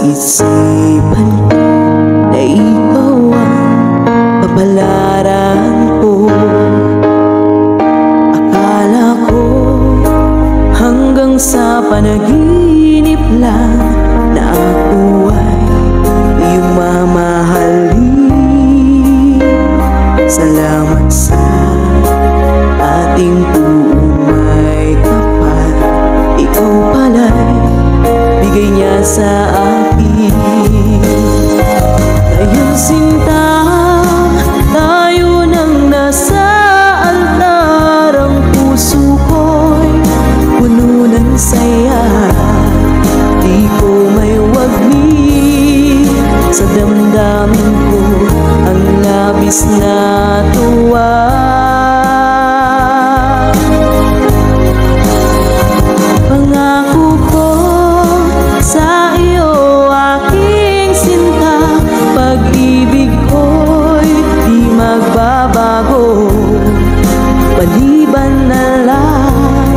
isipan ko na ikaw ang papalaran ko. Akala ko hanggang sa panaginip lang na ako ay iyong mamahalin. Salamat sa ating buong may kapal, ikaw pala'y bigay niya sa akin. Ngayon sinta, tayo nang nasa altar. Ang puso ko'y puno ng saya, di ko may wagli. Sa damdamin ko ang labis na tuwa. Pangako ko sa iyo, aking sinta, pag-ibig ko'y di magbabago. Maliban na lang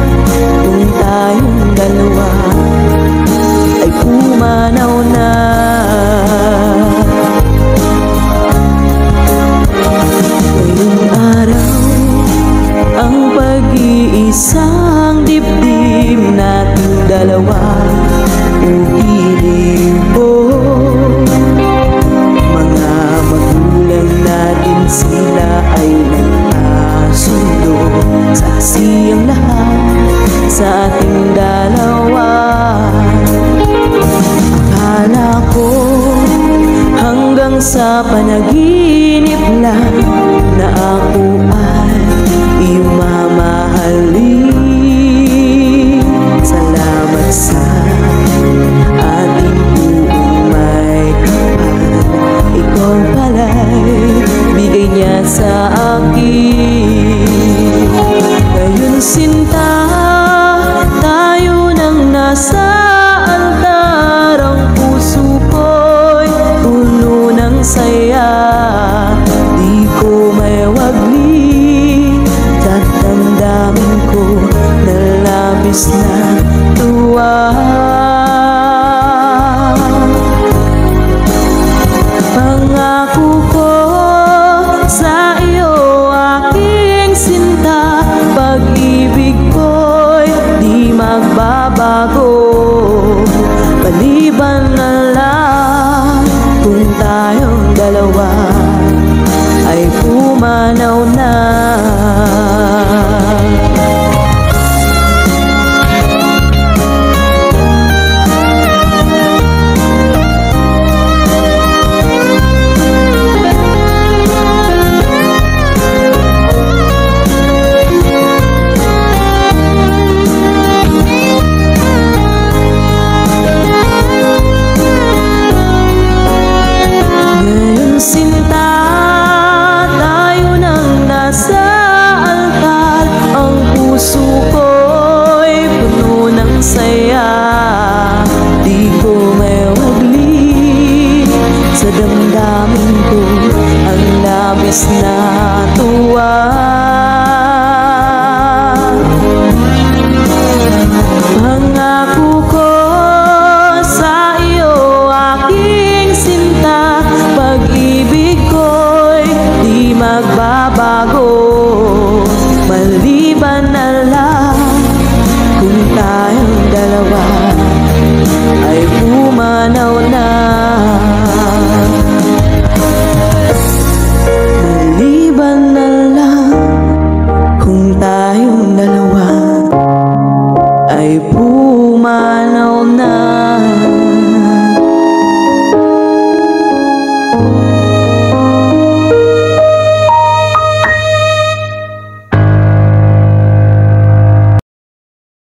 kung tayong dalawa ay pumanaw na. Ngayong araw, ang pag-iisang dibdib nating dalawa umiling po. Mga magulang natin, sila ay nagkasundo. Saksi ang lahat sa ating dalawa. Akala ko hanggang sa panaginip lang na ako ay iyong mamahalin. Salamat sa ating buong may kapal, ikaw pala'y bigay niya sa akin. Ngayon sinta, tayo nang nasa altar. Ang puso ko'y puno ng saya, di ko may wagli. Damdamin ko na labis na tuwa. Pangako ko sa iyo, aking sinta, pag-ibig ko'y di magbabago. Maliban na lang kung tayong dalawa ay pumanaw na. Di ko may wagli. Sa damdamin ko ang labis na tuwa. Pangako ko sa iyo, aking sinta, pag-ibig ko'y di magbabago. Maliban na lang kung tayong dalawa ay pumanaw na. Maliban na lang kung tayong dalawa ay pumanaw na.